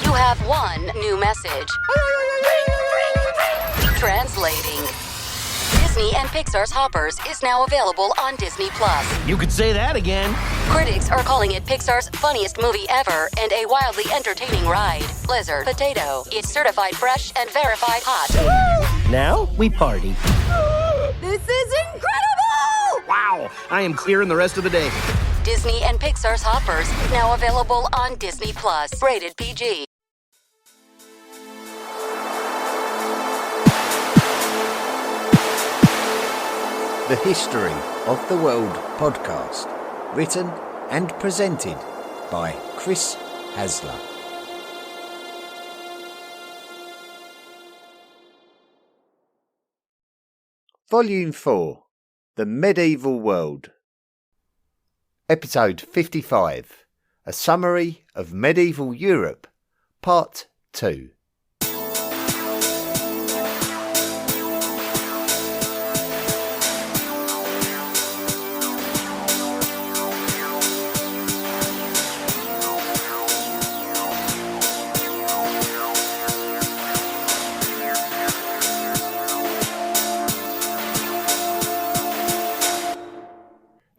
You have one new message. Translating. Disney and Pixar's Hoppers is now available on Disney+. You could say that again. Critics are calling it Pixar's funniest movie ever and a wildly entertaining ride. Blizzard Potato. It's certified fresh and verified hot. Now we party. This is incredible! Wow, I am clearing the rest of the day. Disney and Pixar's Hoppers, now available on Disney+. Rated PG. The History of the World podcast, written and presented by Chris Hasler. Volume 4, The Medieval World. Episode 55, A Summary of Medieval Europe, Part 2.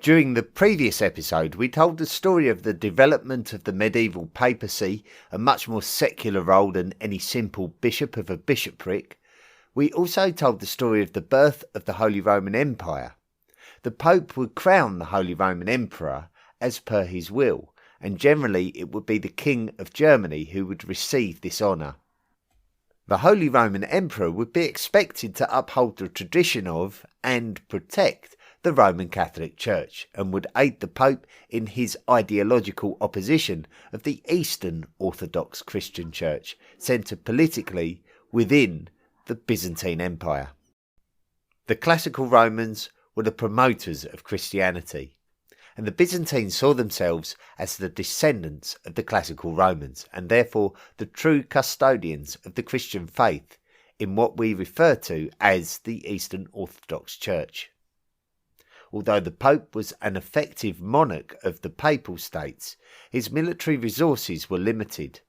During the previous episode, we told the story of the development of the medieval papacy, a much more secular role than any simple bishop of a bishopric. We also told the story of the birth of the Holy Roman Empire. The Pope would crown the Holy Roman Emperor as per his will, and generally it would be the King of Germany who would receive this honour. The Holy Roman Emperor would be expected to uphold the tradition of and protect the Roman Catholic Church, and would aid the Pope in his ideological opposition of the Eastern Orthodox Christian Church, centred politically within the Byzantine Empire. The classical Romans were the promoters of Christianity, and the Byzantines saw themselves as the descendants of the classical Romans, and therefore the true custodians of the Christian faith in what we refer to as the Eastern Orthodox Church. Although the Pope was an effective monarch of the Papal States, his military resources were limited,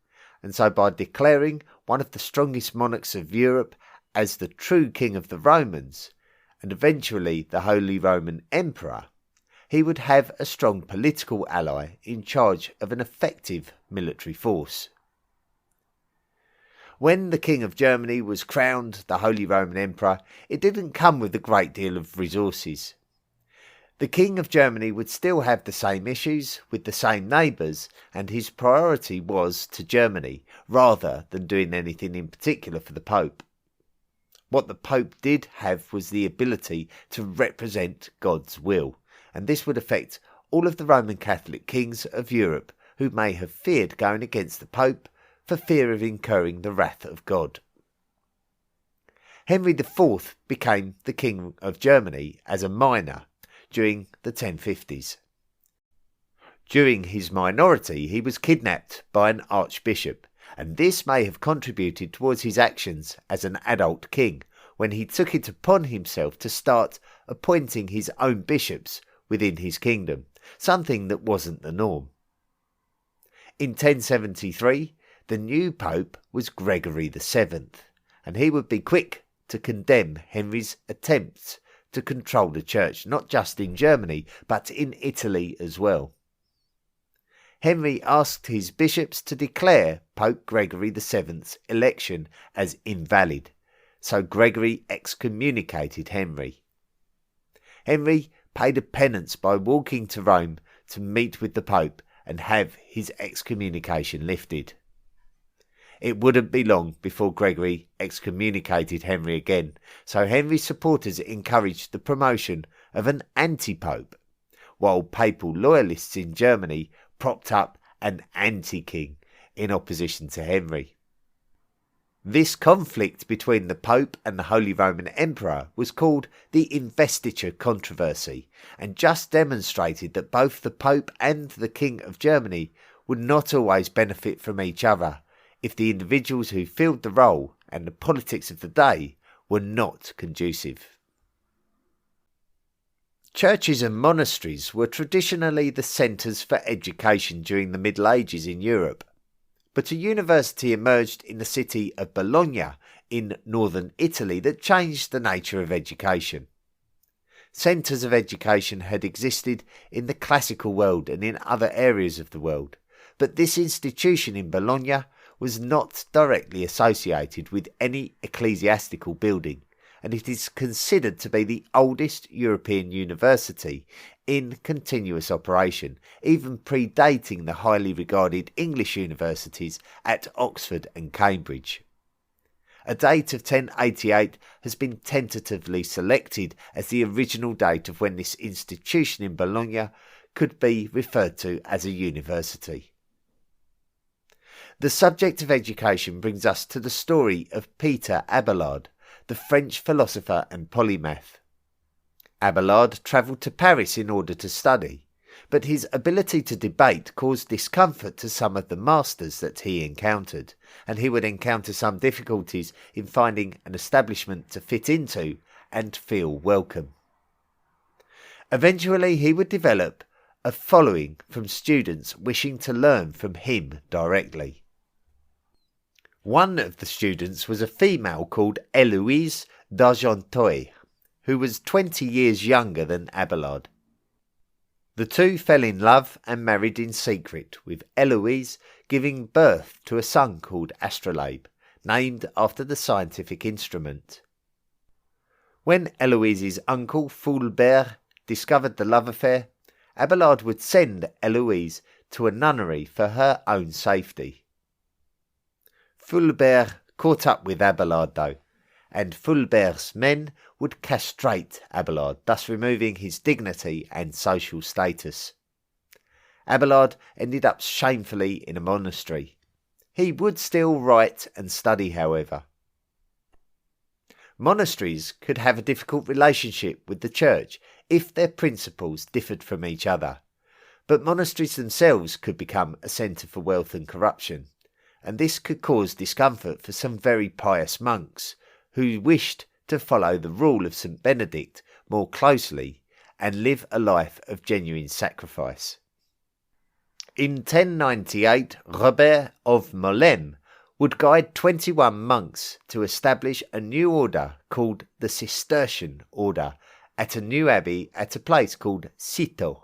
and so by declaring one of the strongest monarchs of Europe as the true King of the Romans, and eventually the Holy Roman Emperor, he would have a strong political ally in charge of an effective military force. When the King of Germany was crowned the Holy Roman Emperor, it didn't come with a great deal of resources. The King of Germany would still have the same issues with the same neighbours, and his priority was to Germany, rather than doing anything in particular for the Pope. What the Pope did have was the ability to represent God's will, and this would affect all of the Roman Catholic kings of Europe who may have feared going against the Pope for fear of incurring the wrath of God. Henry IV became the King of Germany as a minor during the 1050s. During his minority, he was kidnapped by an archbishop, and this may have contributed towards his actions as an adult king when he took it upon himself to start appointing his own bishops within his kingdom, something that wasn't the norm. In 1073, the new pope was Gregory VII, and he would be quick to condemn Henry's attempts to control the church, not just in Germany, but in Italy as well. Henry asked his bishops to declare Pope Gregory VII's election as invalid, so Gregory excommunicated Henry. Henry paid a penance by walking to Rome to meet with the Pope and have his excommunication lifted. It wouldn't be long before Gregory excommunicated Henry again, so Henry's supporters encouraged the promotion of an anti-pope, while papal loyalists in Germany propped up an anti-king in opposition to Henry. This conflict between the Pope and the Holy Roman Emperor was called the Investiture Controversy, and just demonstrated that both the Pope and the King of Germany would not always benefit from each other if the individuals who filled the role and the politics of the day were not conducive. Churches and monasteries were traditionally the centres for education during the Middle Ages in Europe. But a university emerged in the city of Bologna in northern Italy that changed the nature of education. Centres of education had existed in the classical world and in other areas of the world, but this institution in Bologna was not directly associated with any ecclesiastical building, and it is considered to be the oldest European university in continuous operation, even predating the highly regarded English universities at Oxford and Cambridge. A date of 1088 has been tentatively selected as the original date of when this institution in Bologna could be referred to as a university. The subject of education brings us to the story of Peter Abelard, the French philosopher and polymath. Abelard travelled to Paris in order to study, but his ability to debate caused discomfort to some of the masters that he encountered, and he would encounter some difficulties in finding an establishment to fit into and feel welcome. Eventually he would develop a following from students wishing to learn from him directly. One of the students was a female called Héloïse d'Argenteuil, who was 20 years younger than Abelard. The two fell in love and married in secret, with Héloïse giving birth to a son called astrolabe, named after the scientific instrument. When Héloïse's uncle Fulbert discovered the love affair, Abelard would send Héloïse to a nunnery for her own safety. Fulbert caught up with Abelard though, and Fulbert's men would castrate Abelard, thus removing his dignity and social status. Abelard ended up shamefully in a monastery. He would still write and study, however. Monasteries could have a difficult relationship with the church if their principles differed from each other, but monasteries themselves could become a centre for wealth and corruption, and this could cause discomfort for some very pious monks who wished to follow the rule of St. Benedict more closely and live a life of genuine sacrifice. In 1098, Robert of Molesme would guide 21 monks to establish a new order called the Cistercian Order at a new abbey at a place called Cîteaux.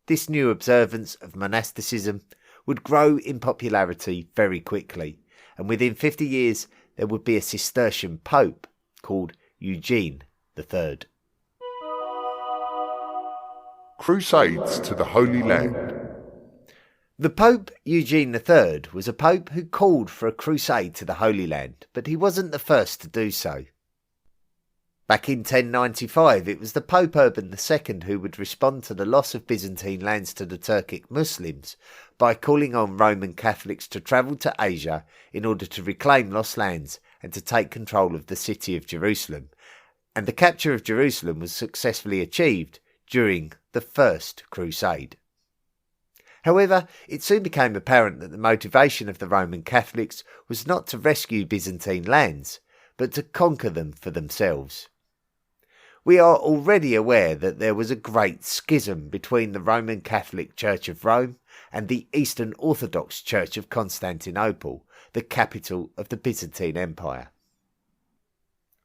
This new observance of monasticism would grow in popularity very quickly, and within 50 years there would be a Cistercian pope called Eugene III. Crusades to the Holy Land. The Pope Eugene III was a pope who called for a crusade to the Holy Land, but he wasn't the first to do so. Back in 1095, it was the Pope Urban II who would respond to the loss of Byzantine lands to the Turkic Muslims by calling on Roman Catholics to travel to Asia in order to reclaim lost lands and to take control of the city of Jerusalem, and the capture of Jerusalem was successfully achieved during the First Crusade. However, it soon became apparent that the motivation of the Roman Catholics was not to rescue Byzantine lands, but to conquer them for themselves. We are already aware that there was a great schism between the Roman Catholic Church of Rome and the Eastern Orthodox Church of Constantinople, the capital of the Byzantine Empire.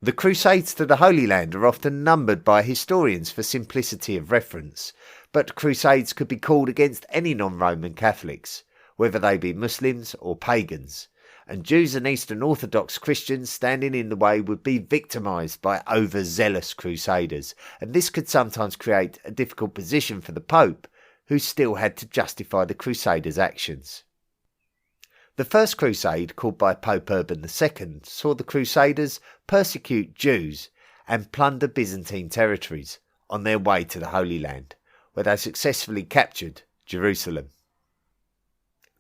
The Crusades to the Holy Land are often numbered by historians for simplicity of reference, but Crusades could be called against any non-Roman Catholics, whether they be Muslims or pagans, and Jews and Eastern Orthodox Christians standing in the way would be victimised by overzealous crusaders, and this could sometimes create a difficult position for the Pope, who still had to justify the Crusaders' actions. The First Crusade, called by Pope Urban II, saw the Crusaders persecute Jews and plunder Byzantine territories on their way to the Holy Land, where they successfully captured Jerusalem.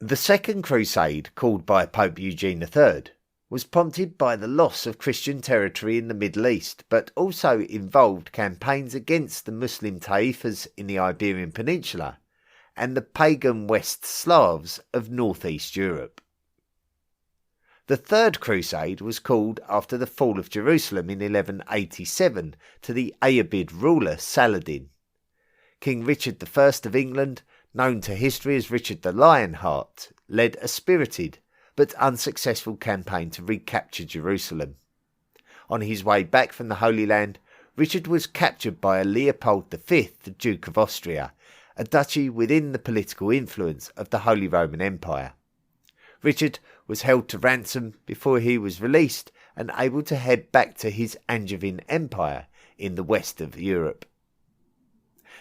The Second Crusade, called by Pope Eugene III, was prompted by the loss of Christian territory in the Middle East, but also involved campaigns against the Muslim Taifas in the Iberian Peninsula and the pagan West Slavs of northeast Europe. The Third Crusade was called after the fall of Jerusalem in 1187 to the Ayyubid ruler Saladin. King Richard I of England, known to history as Richard the Lionheart, led a spirited but unsuccessful campaign to recapture Jerusalem. On his way back from the Holy Land, Richard was captured by Leopold V, the Duke of Austria, a duchy within the political influence of the Holy Roman Empire. Richard was held to ransom before he was released and able to head back to his Angevin Empire in the west of Europe.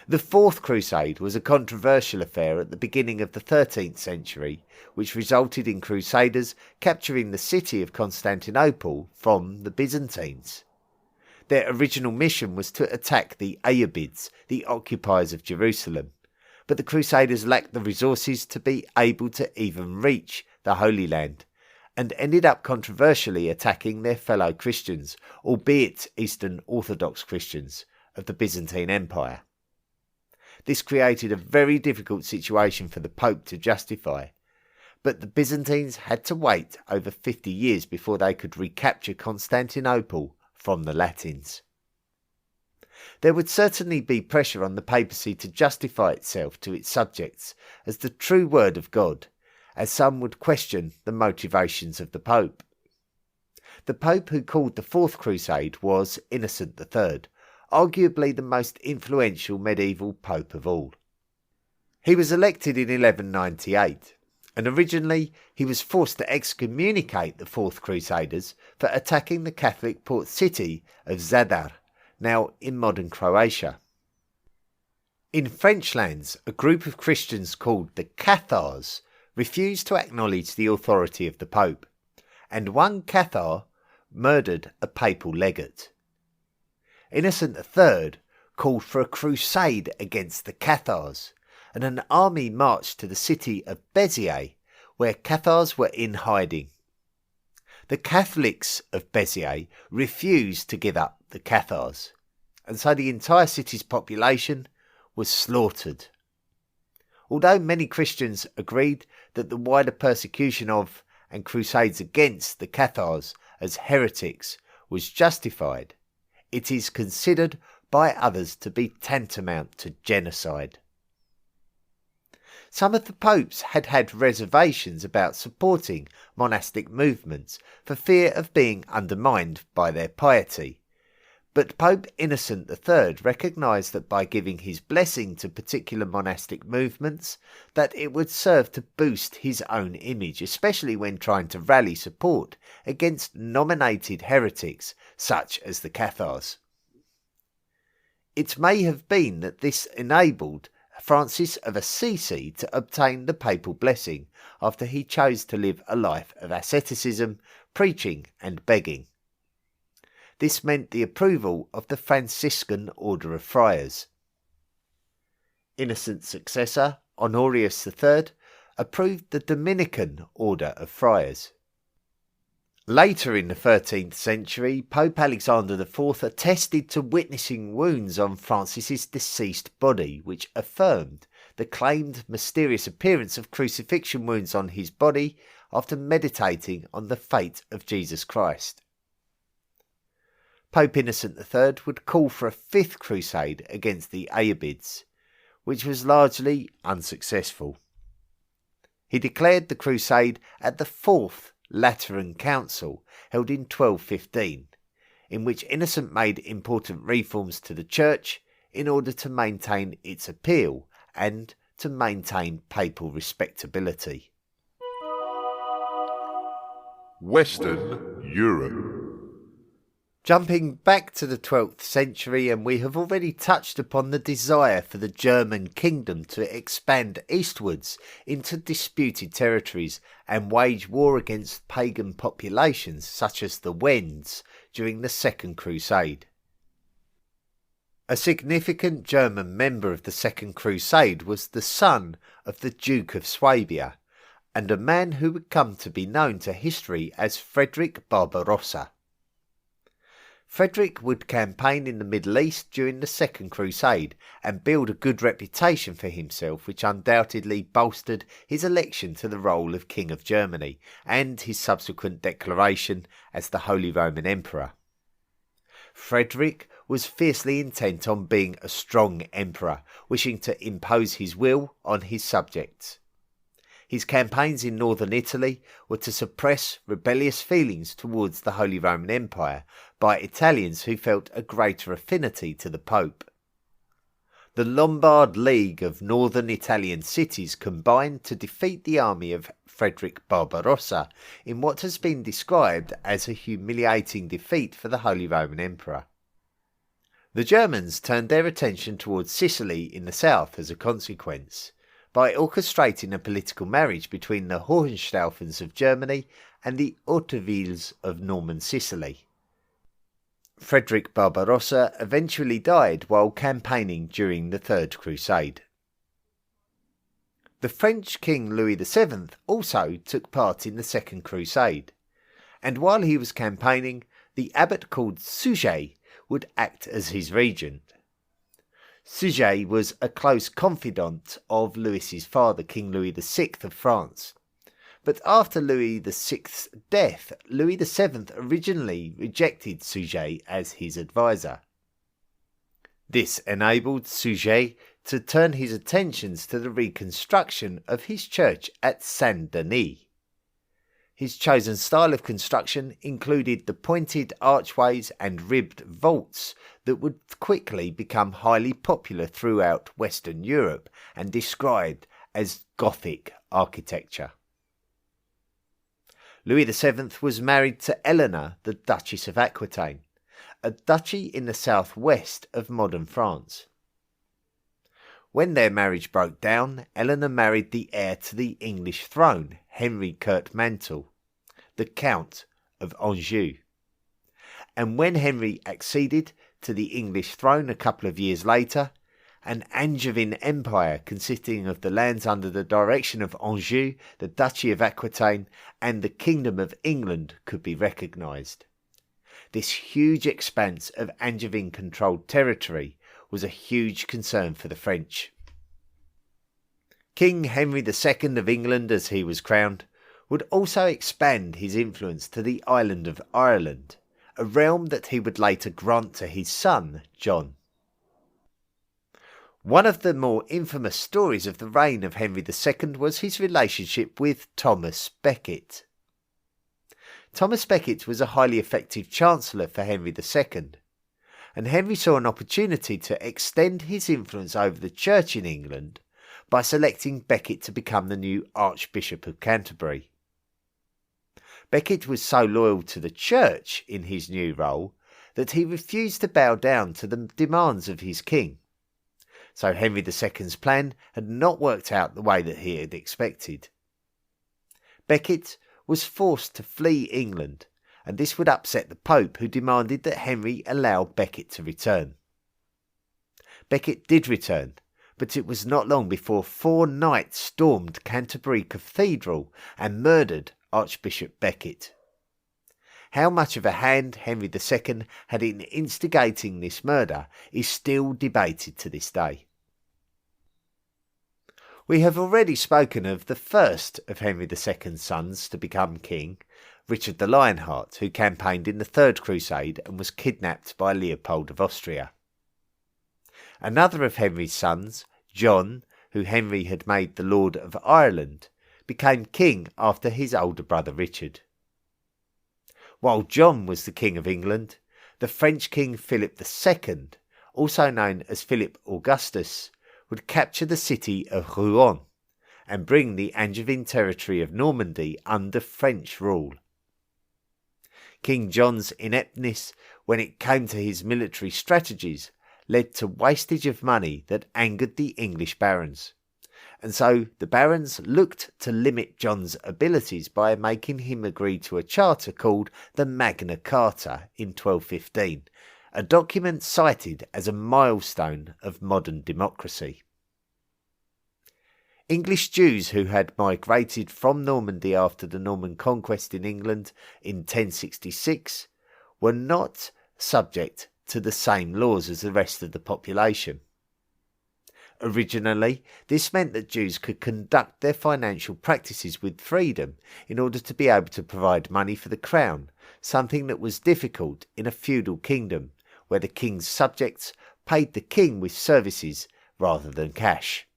The Fourth Crusade was a controversial affair at the beginning of the 13th century, which resulted in Crusaders capturing the city of Constantinople from the Byzantines. Their original mission was to attack the Ayyubids, the occupiers of Jerusalem, but the Crusaders lacked the resources to be able to even reach the Holy Land, and ended up controversially attacking their fellow Christians, albeit Eastern Orthodox Christians, of the Byzantine Empire. This created a very difficult situation for the Pope to justify, but the Byzantines had to wait over 50 years before they could recapture Constantinople from the Latins. There would certainly be pressure on the papacy to justify itself to its subjects as the true word of God, as some would question the motivations of the Pope. The Pope who called the Fourth Crusade was Innocent III, arguably the most influential medieval pope of all. He was elected in 1198, and originally he was forced to excommunicate the Fourth Crusaders for attacking the Catholic port city of Zadar, now in modern Croatia. In French lands, a group of Christians called the Cathars refused to acknowledge the authority of the Pope, and one Cathar murdered a papal legate. Innocent III called for a crusade against the Cathars, and an army marched to the city of Béziers, where Cathars were in hiding. The Catholics of Béziers refused to give up the Cathars, and so the entire city's population was slaughtered. Although many Christians agreed that the wider persecution of and crusades against the Cathars as heretics was justified, it is considered by others to be tantamount to genocide. Some of the popes had had reservations about supporting monastic movements for fear of being undermined by their piety, but Pope Innocent III recognised that by giving his blessing to particular monastic movements, that it would serve to boost his own image, especially when trying to rally support against nominated heretics such as the Cathars. It may have been that this enabled Francis of Assisi to obtain the papal blessing after he chose to live a life of asceticism, preaching and begging. This meant the approval of the Franciscan Order of Friars. Innocent's successor, Honorius III, approved the Dominican Order of Friars. Later in the 13th century, Pope Alexander IV attested to witnessing wounds on Francis's deceased body, which affirmed the claimed mysterious appearance of crucifixion wounds on his body after meditating on the fate of Jesus Christ. Pope Innocent III would call for a fifth crusade against the Ayyubids, which was largely unsuccessful. He declared the crusade at the Fourth Lateran Council, held in 1215, in which Innocent made important reforms to the Church in order to maintain its appeal and to maintain papal respectability. Western Europe. Jumping back to the 12th century, and we have already touched upon the desire for the German kingdom to expand eastwards into disputed territories and wage war against pagan populations such as the Wends during the Second Crusade. A significant German member of the Second Crusade was the son of the Duke of Swabia, and a man who would come to be known to history as Frederick Barbarossa. Frederick would campaign in the Middle East during the Second Crusade and build a good reputation for himself, which undoubtedly bolstered his election to the role of King of Germany and his subsequent declaration as the Holy Roman Emperor. Frederick was fiercely intent on being a strong emperor, wishing to impose his will on his subjects. His campaigns in northern Italy were to suppress rebellious feelings towards the Holy Roman Empire by Italians who felt a greater affinity to the Pope. The Lombard League of northern Italian cities combined to defeat the army of Frederick Barbarossa in what has been described as a humiliating defeat for the Holy Roman Emperor. The Germans turned their attention towards Sicily in the south as a consequence, by orchestrating a political marriage between the Hohenstaufens of Germany and the Hautevilles of Norman Sicily. Frederick Barbarossa eventually died while campaigning during the Third Crusade. The French King Louis VII also took part in the Second Crusade, and while he was campaigning, the abbot called Suger would act as his regent. Suger was a close confidant of Louis's father, King Louis VI of France. But after Louis VI's death, Louis VII originally rejected Suger as his advisor. This enabled Suger to turn his attentions to the reconstruction of his church at Saint-Denis. His chosen style of construction included the pointed archways and ribbed vaults that would quickly become highly popular throughout Western Europe and described as Gothic architecture. Louis VII was married to Eleanor, the Duchess of Aquitaine, a duchy in the southwest of modern France. When their marriage broke down, Eleanor married the heir to the English throne, Henry Curtmantle, the Count of Anjou. And when Henry acceded to the English throne a couple of years later, an Angevin empire consisting of the lands under the direction of Anjou, the Duchy of Aquitaine, and the Kingdom of England could be recognised. This huge expanse of Angevin-controlled territory was a huge concern for the French. King Henry II of England, as he was crowned, would also expand his influence to the island of Ireland, a realm that he would later grant to his son, John. One of the more infamous stories of the reign of Henry II was his relationship with Thomas Becket. Thomas Becket was a highly effective chancellor for Henry II, and Henry saw an opportunity to extend his influence over the church in England by selecting Becket to become the new Archbishop of Canterbury. Becket was so loyal to the church in his new role that he refused to bow down to the demands of his king. So Henry II's plan had not worked out the way that he had expected. Becket was forced to flee England, and this would upset the Pope, who demanded that Henry allow Becket to return. Becket did return, but it was not long before 4 knights stormed Canterbury Cathedral and murdered Archbishop Becket. How much of a hand Henry II had in instigating this murder is still debated to this day. We have already spoken of the first of Henry II's sons to become king, Richard the Lionheart, who campaigned in the Third Crusade and was kidnapped by Leopold of Austria. Another of Henry's sons, John, who Henry had made the Lord of Ireland, became king after his older brother Richard. While John was the King of England, the French King Philip II, also known as Philip Augustus, would capture the city of Rouen and bring the Angevin territory of Normandy under French rule. King John's ineptness when it came to his military strategies led to wastage of money that angered the English barons, and so the barons looked to limit John's abilities by making him agree to a charter called the Magna Carta in 1215, a document cited as a milestone of modern democracy. English Jews who had migrated from Normandy after the Norman conquest in England in 1066 were not subject to the same laws as the rest of the population. Originally, this meant that Jews could conduct their financial practices with freedom in order to be able to provide money for the crown, something that was difficult in a feudal kingdom where the king's subjects paid the king with services rather than cash.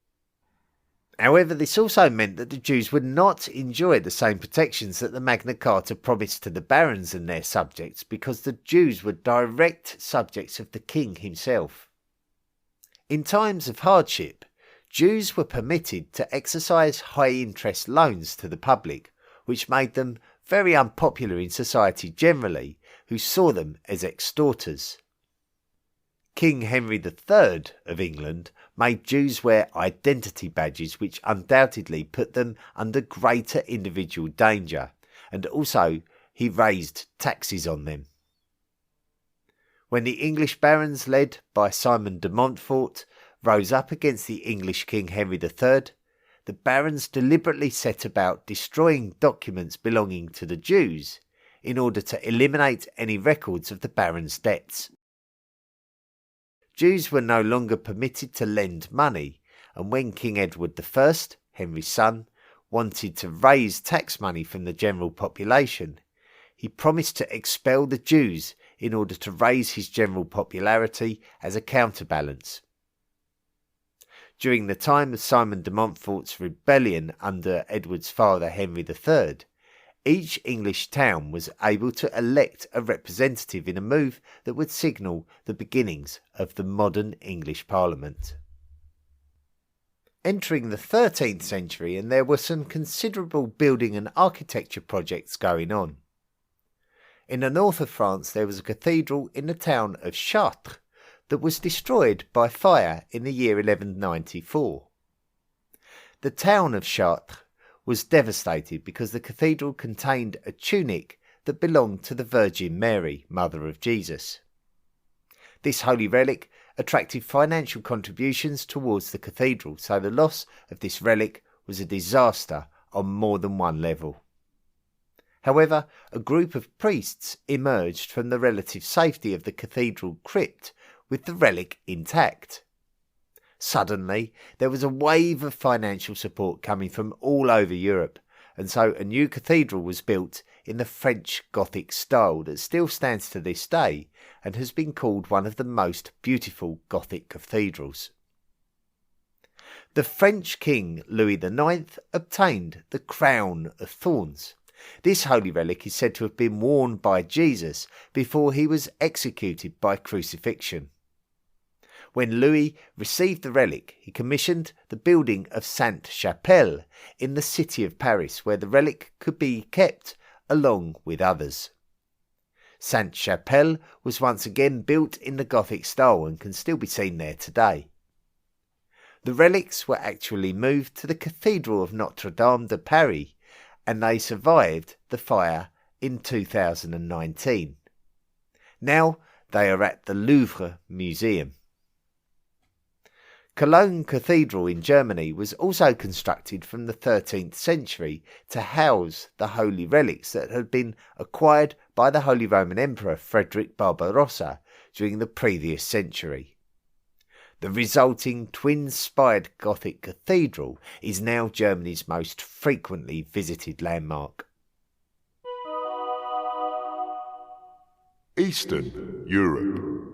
However, this also meant that the Jews would not enjoy the same protections that the Magna Carta promised to the barons and their subjects, because the Jews were direct subjects of the king himself. In times of hardship, Jews were permitted to exercise high-interest loans to the public, which made them very unpopular in society generally, who saw them as extorters. King Henry III of England made Jews wear identity badges, which undoubtedly put them under greater individual danger, and also he raised taxes on them. When the English barons, led by Simon de Montfort, rose up against the English King Henry III, the barons deliberately set about destroying documents belonging to the Jews in order to eliminate any records of the barons' debts. Jews were no longer permitted to lend money, and when King Edward I, Henry's son, wanted to raise tax money from the general population, he promised to expel the Jews in order to raise his general popularity as a counterbalance. During the time of Simon de Montfort's rebellion under Edward's father Henry III, each English town was able to elect a representative in a move that would signal the beginnings of the modern English Parliament. Entering the 13th century, and there were some considerable building and architecture projects going on. In the north of France there was a cathedral in the town of Chartres that was destroyed by fire in the year 1194. The town of Chartres was devastated because the cathedral contained a tunic that belonged to the Virgin Mary, Mother of Jesus. This holy relic attracted financial contributions towards the cathedral, so the loss of this relic was a disaster on more than one level. However, a group of priests emerged from the relative safety of the cathedral crypt with the relic intact. Suddenly, there was a wave of financial support coming from all over Europe, and so a new cathedral was built in the French Gothic style that still stands to this day and has been called one of the most beautiful Gothic cathedrals. The French king Louis IX obtained the crown of thorns. This holy relic is said to have been worn by Jesus before he was executed by crucifixion. When Louis received the relic, he commissioned the building of Sainte-Chapelle in the city of Paris, where the relic could be kept along with others. Sainte-Chapelle was once again built in the Gothic style and can still be seen there today. The relics were actually moved to the Cathedral of Notre Dame de Paris, and they survived the fire in 2019. Now they are at the Louvre Museum. Cologne Cathedral in Germany was also constructed from the 13th century to house the holy relics that had been acquired by the Holy Roman Emperor Frederick Barbarossa during the previous century. The resulting twin-spired Gothic cathedral is now Germany's most frequently visited landmark. Eastern Europe.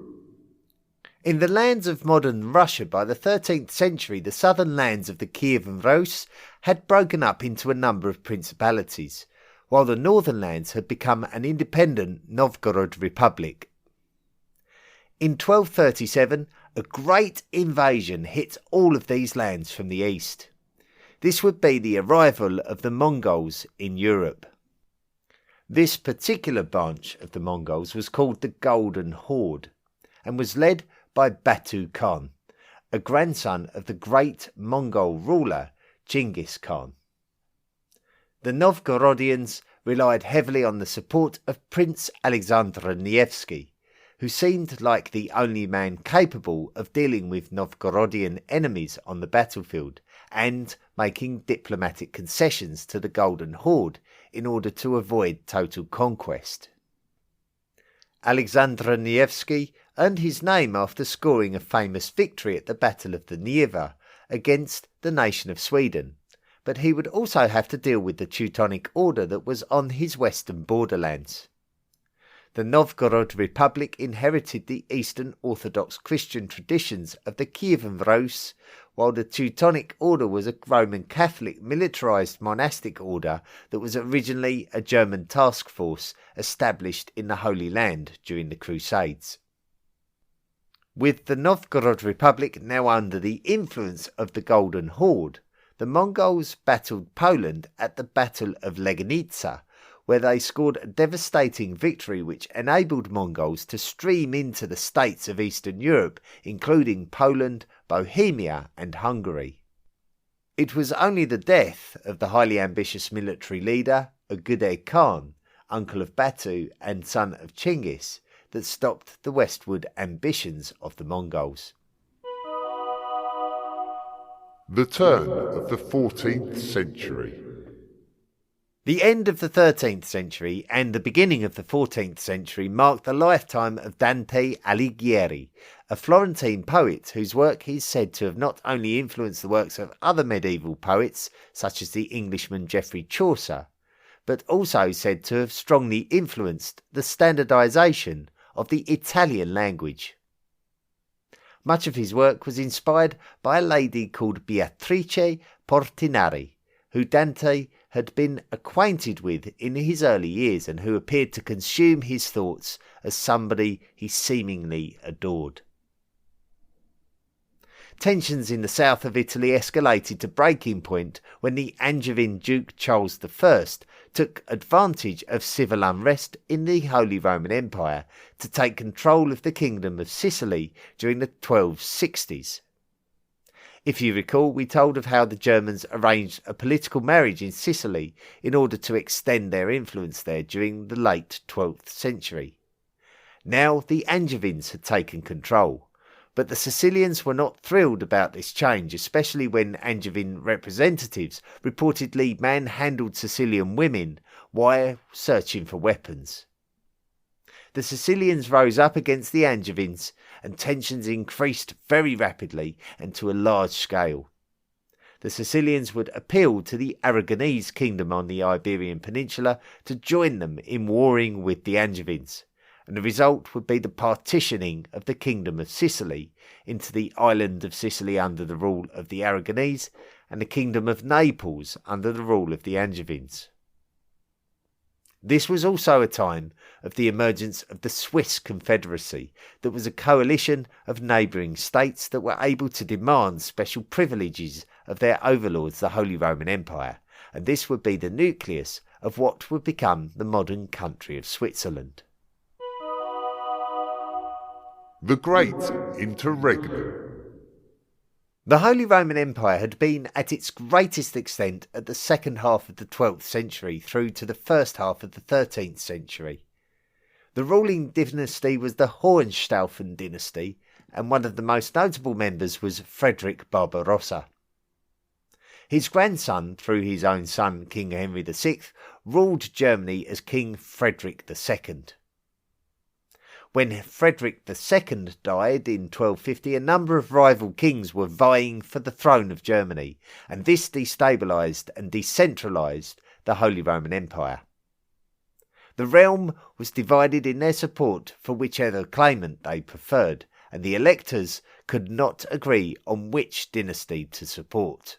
In the lands of modern Russia by the 13th century, the southern lands of the Kievan Rus had broken up into a number of principalities, while the northern lands had become an independent Novgorod Republic. In 1237, a great invasion hit all of these lands from the east. This would be the arrival of the Mongols in Europe. This particular branch of the Mongols was called the Golden Horde, and was led by Batu Khan, a grandson of the great Mongol ruler Genghis Khan. The Novgorodians relied heavily on the support of Prince Alexander Nevsky, who seemed like the only man capable of dealing with Novgorodian enemies on the battlefield and making diplomatic concessions to the Golden Horde in order to avoid total conquest. Alexander Nevsky earned his name after scoring a famous victory at the Battle of the Neva against the nation of Sweden, but he would also have to deal with the Teutonic Order that was on his western borderlands. The Novgorod Republic inherited the Eastern Orthodox Christian traditions of the Kievan Rus, while the Teutonic Order was a Roman Catholic militarized monastic order that was originally a German task force established in the Holy Land during the Crusades. With the Novgorod Republic now under the influence of the Golden Horde, the Mongols battled Poland at the Battle of Legnica, where they scored a devastating victory which enabled Mongols to stream into the states of Eastern Europe, including Poland, Bohemia and Hungary. It was only the death of the highly ambitious military leader, Ugude Khan, uncle of Batu and son of Chinggis, that stopped the westward ambitions of the Mongols. The turn of the 14th century. The end of the 13th century and the beginning of the 14th century marked the lifetime of Dante Alighieri, a Florentine poet whose work is said to have not only influenced the works of other medieval poets, such as the Englishman Geoffrey Chaucer, but also said to have strongly influenced the standardisation of the Italian language. Much of his work was inspired by a lady called Beatrice Portinari, who Dante had been acquainted with in his early years and who appeared to consume his thoughts as somebody he seemingly adored. Tensions in the south of Italy escalated to breaking point when the Angevin Duke Charles I took advantage of civil unrest in the Holy Roman Empire to take control of the Kingdom of Sicily during the 1260s. If you recall, we told of how the Germans arranged a political marriage in Sicily in order to extend their influence there during the late 12th century. Now the Angevins had taken control, but the Sicilians were not thrilled about this change, especially when Angevin representatives reportedly manhandled Sicilian women while searching for weapons. The Sicilians rose up against the Angevins, and tensions increased very rapidly and to a large scale. The Sicilians would appeal to the Aragonese kingdom on the Iberian Peninsula to join them in warring with the Angevins, and the result would be the partitioning of the Kingdom of Sicily into the island of Sicily under the rule of the Aragonese and the Kingdom of Naples under the rule of the Angevins. This was also a time of the emergence of the Swiss Confederacy, that was a coalition of neighbouring states that were able to demand special privileges of their overlords, the Holy Roman Empire, and this would be the nucleus of what would become the modern country of Switzerland. The Great Interregnum. The Holy Roman Empire had been at its greatest extent at the second half of the 12th century through to the first half of the 13th century. The ruling dynasty was the Hohenstaufen dynasty, and one of the most notable members was Frederick Barbarossa. His grandson, through his own son King Henry VI, ruled Germany as King Frederick II. When Frederick II died in 1250, a number of rival kings were vying for the throne of Germany, and this destabilised and decentralised the Holy Roman Empire. The realm was divided in their support for whichever claimant they preferred, and the electors could not agree on which dynasty to support.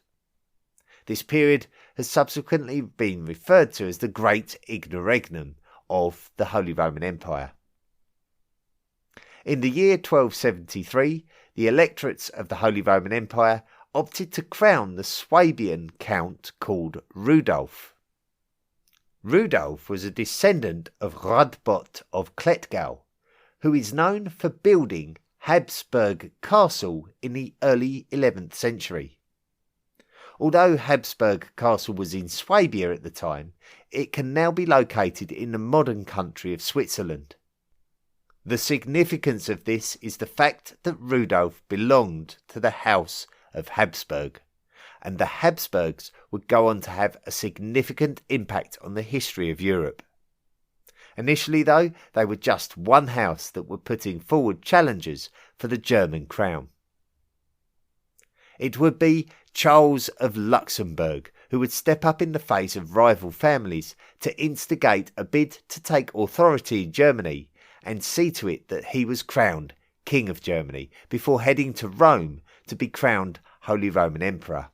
This period has subsequently been referred to as the Great Interregnum of the Holy Roman Empire. In the year 1273, the electorates of the Holy Roman Empire opted to crown the Swabian count called Rudolf. Rudolf was a descendant of Radbot of Klettgau, who is known for building Habsburg Castle in the early 11th century. Although Habsburg Castle was in Swabia at the time, it can now be located in the modern country of Switzerland. The significance of this is the fact that Rudolf belonged to the House of Habsburg, and the Habsburgs would go on to have a significant impact on the history of Europe. Initially, though, they were just one house that were putting forward challenges for the German crown. It would be Charles of Luxembourg who would step up in the face of rival families to instigate a bid to take authority in Germany and see to it that he was crowned King of Germany before heading to Rome to be crowned Holy Roman Emperor.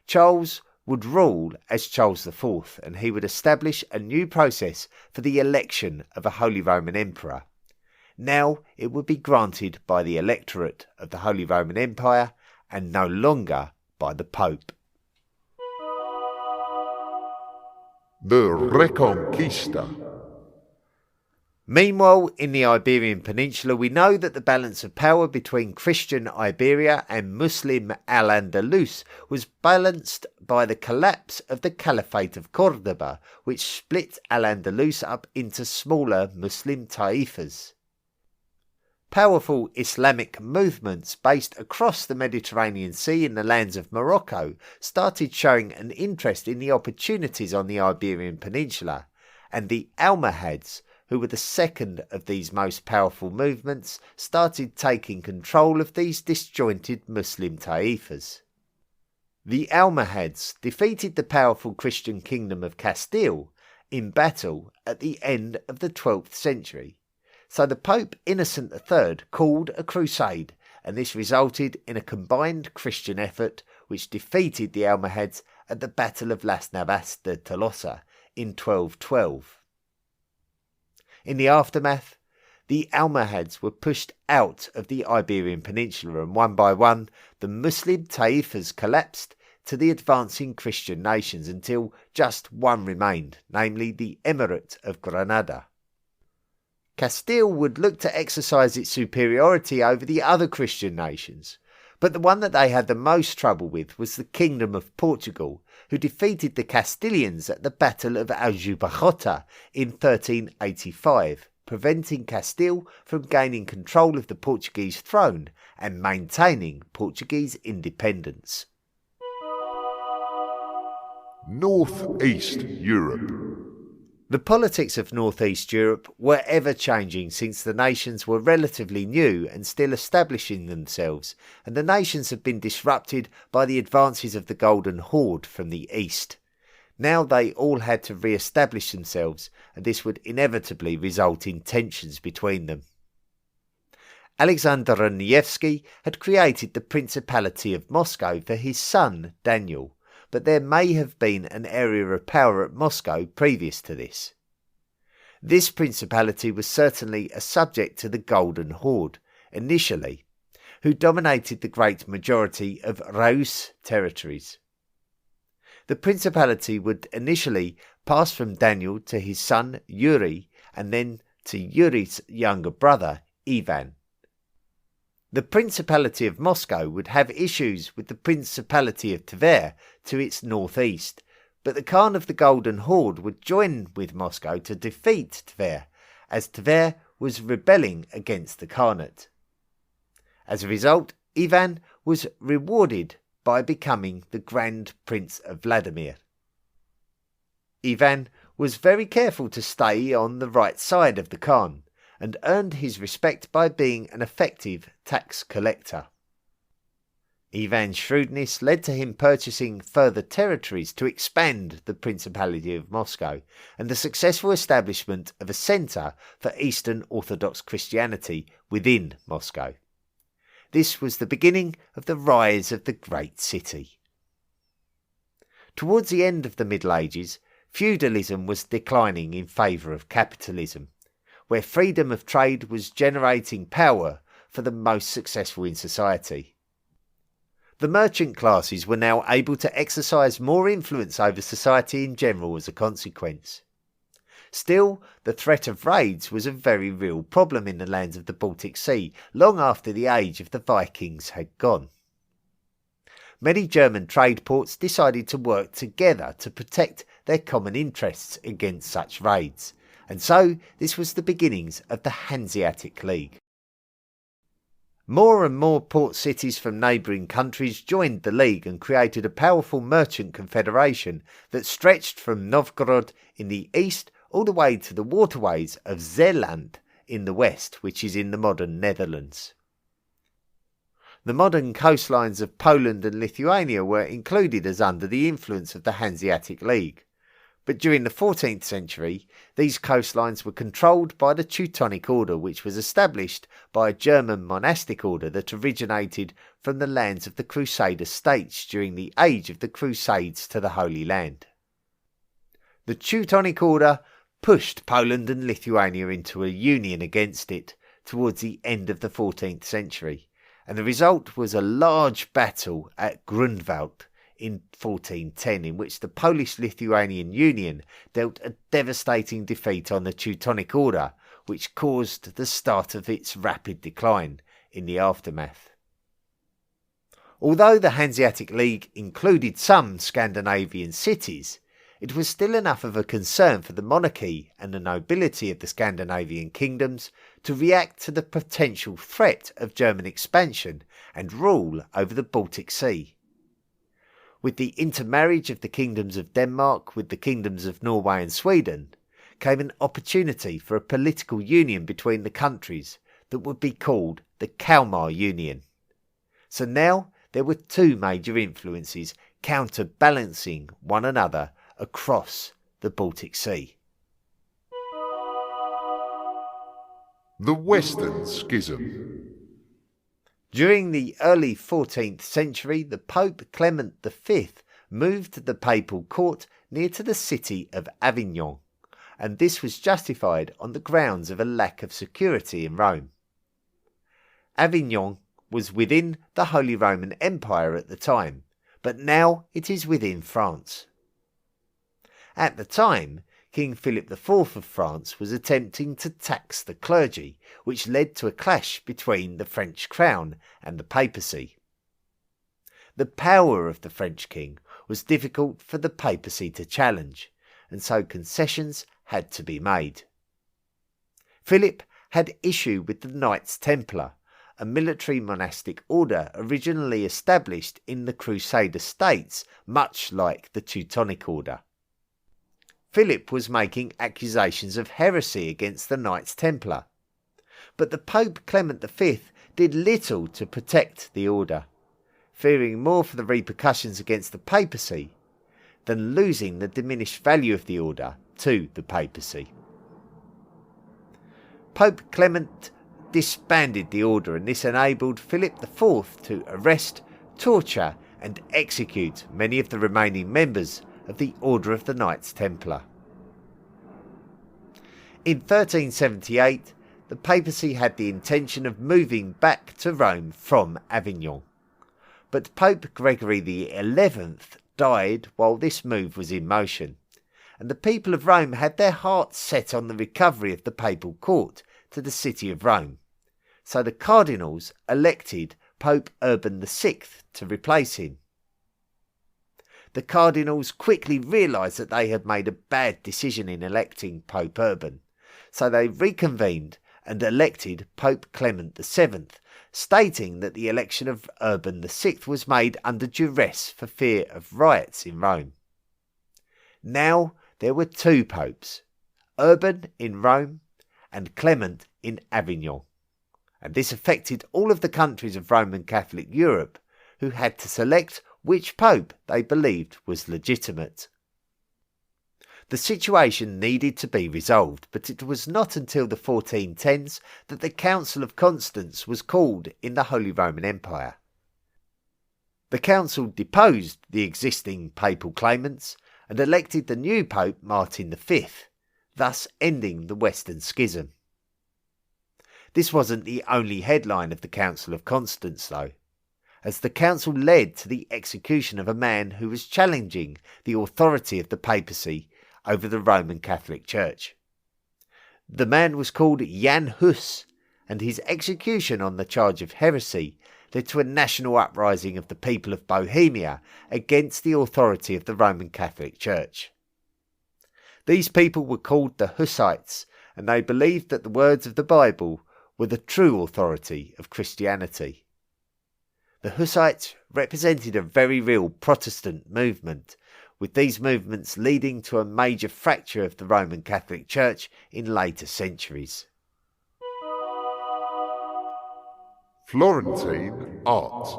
Charles would rule as Charles IV, and he would establish a new process for the election of a Holy Roman Emperor. Now it would be granted by the electorate of the Holy Roman Empire and no longer by the Pope. The Reconquista. Meanwhile, in the Iberian Peninsula, we know that the balance of power between Christian Iberia and Muslim Al-Andalus was balanced by the collapse of the Caliphate of Cordoba, which split Al-Andalus up into smaller Muslim taifas. Powerful Islamic movements based across the Mediterranean Sea in the lands of Morocco started showing an interest in the opportunities on the Iberian Peninsula, and the Almohads, who were the second of these most powerful movements, started taking control of these disjointed Muslim taifas. The Almohads defeated the powerful Christian kingdom of Castile in battle at the end of the 12th century, so the Pope Innocent III called a crusade, and this resulted in a combined Christian effort which defeated the Almohads at the Battle of Las Navas de Tolosa in 1212. In the aftermath, the Almohads were pushed out of the Iberian Peninsula, and one by one the Muslim taifas collapsed to the advancing Christian nations until just one remained, namely the Emirate of Granada. Castile would look to exercise its superiority over the other Christian nations, but the one that they had the most trouble with was the Kingdom of Portugal, who defeated the Castilians at the Battle of Aljubarrota in 1385, preventing Castile from gaining control of the Portuguese throne and maintaining Portuguese independence. Northeast Europe. The politics of Northeast Europe were ever-changing since the nations were relatively new and still establishing themselves, and the nations have been disrupted by the advances of the Golden Horde from the east. Now they all had to re-establish themselves, and this would inevitably result in tensions between them. Alexander Nevsky had created the Principality of Moscow for his son Daniel, but there may have been an area of power at Moscow previous to this. This principality was certainly a subject to the Golden Horde, initially, who dominated the great majority of Rus territories. The principality would initially pass from Daniel to his son Yuri, and then to Yuri's younger brother Ivan. The Principality of Moscow would have issues with the Principality of Tver to its northeast, but the Khan of the Golden Horde would join with Moscow to defeat Tver, as Tver was rebelling against the Khanate. As a result, Ivan was rewarded by becoming the Grand Prince of Vladimir. Ivan was very careful to stay on the right side of the Khan, and earned his respect by being an effective tax collector. Ivan's shrewdness led to him purchasing further territories to expand the Principality of Moscow, and the successful establishment of a centre for Eastern Orthodox Christianity within Moscow. This was the beginning of the rise of the great city. Towards the end of the Middle Ages, feudalism was declining in favour of capitalism, where freedom of trade was generating power for the most successful in society. The merchant classes were now able to exercise more influence over society in general as a consequence. Still, the threat of raids was a very real problem in the lands of the Baltic Sea long after the age of the Vikings had gone. Many German trade ports decided to work together to protect their common interests against such raids, and so this was the beginnings of the Hanseatic League. More and more port cities from neighbouring countries joined the League and created a powerful merchant confederation that stretched from Novgorod in the east all the way to the waterways of Zeeland in the west, which is in the modern Netherlands. The modern coastlines of Poland and Lithuania were included as under the influence of the Hanseatic League, but during the 14th century these coastlines were controlled by the Teutonic Order, which was established by a German monastic order that originated from the lands of the Crusader states during the age of the Crusades to the Holy Land. The Teutonic Order pushed Poland and Lithuania into a union against it towards the end of the 14th century, and the result was a large battle at Grunwald in 1410, in which the Polish-Lithuanian Union dealt a devastating defeat on the Teutonic Order, which caused the start of its rapid decline in the aftermath. Although the Hanseatic League included some Scandinavian cities, it was still enough of a concern for the monarchy and the nobility of the Scandinavian kingdoms to react to the potential threat of German expansion and rule over the Baltic Sea. With the intermarriage of the kingdoms of Denmark with the kingdoms of Norway and Sweden, came an opportunity for a political union between the countries that would be called the Kalmar Union. So now there were two major influences counterbalancing one another across the Baltic Sea. The Western Schism. During the early 14th century, the Pope Clement V moved the papal court near to the city of Avignon, and this was justified on the grounds of a lack of security in Rome. Avignon was within the Holy Roman Empire at the time, but now it is within France. At the time, King Philip IV of France was attempting to tax the clergy, which led to a clash between the French crown and the papacy. The power of the French king was difficult for the papacy to challenge, and so concessions had to be made. Philip had issue with the Knights Templar, a military monastic order originally established in the Crusader states, much like the Teutonic Order. Philip was making accusations of heresy against the Knights Templar, but the Pope Clement V did little to protect the order, fearing more for the repercussions against the papacy than losing the diminished value of the order to the papacy. Pope Clement disbanded the order, and this enabled Philip IV to arrest, torture and execute many of the remaining members of the Order of the Knights Templar. In 1378, the papacy had the intention of moving back to Rome from Avignon, but Pope Gregory XI died while this move was in motion, and the people of Rome had their hearts set on the recovery of the papal court to the city of Rome, so the cardinals elected Pope Urban VI to replace him. The cardinals quickly realised that they had made a bad decision in electing Pope Urban, so they reconvened and elected Pope Clement VII, stating that the election of Urban VI was made under duress for fear of riots in Rome. Now there were two popes, Urban in Rome and Clement in Avignon, and this affected all of the countries of Roman Catholic Europe, who had to select which pope they believed was legitimate. The situation needed to be resolved, but it was not until the 1410s that the Council of Constance was called in the Holy Roman Empire. The council deposed the existing papal claimants and elected the new Pope Martin V, thus ending the Western Schism. This wasn't the only headline of the Council of Constance, though, as the council led to the execution of a man who was challenging the authority of the papacy over the Roman Catholic Church. The man was called Jan Hus, and his execution on the charge of heresy led to a national uprising of the people of Bohemia against the authority of the Roman Catholic Church. These people were called the Hussites, and they believed that the words of the Bible were the true authority of Christianity. The Hussites represented a very real Protestant movement, with these movements leading to a major fracture of the Roman Catholic Church in later centuries. Florentine art.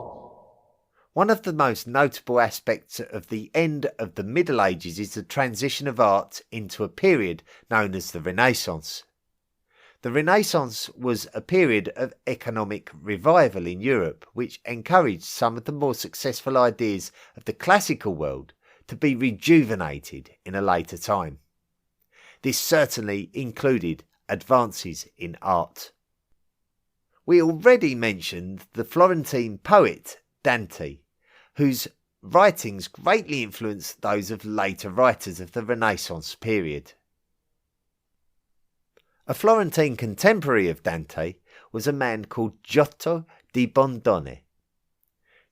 One of the most notable aspects of the end of the Middle Ages is the transition of art into a period known as the Renaissance. The Renaissance was a period of economic revival in Europe, which encouraged some of the more successful ideas of the classical world to be rejuvenated in a later time. This certainly included advances in art. We already mentioned the Florentine poet Dante, whose writings greatly influenced those of later writers of the Renaissance period. A Florentine contemporary of Dante was a man called Giotto di Bondone.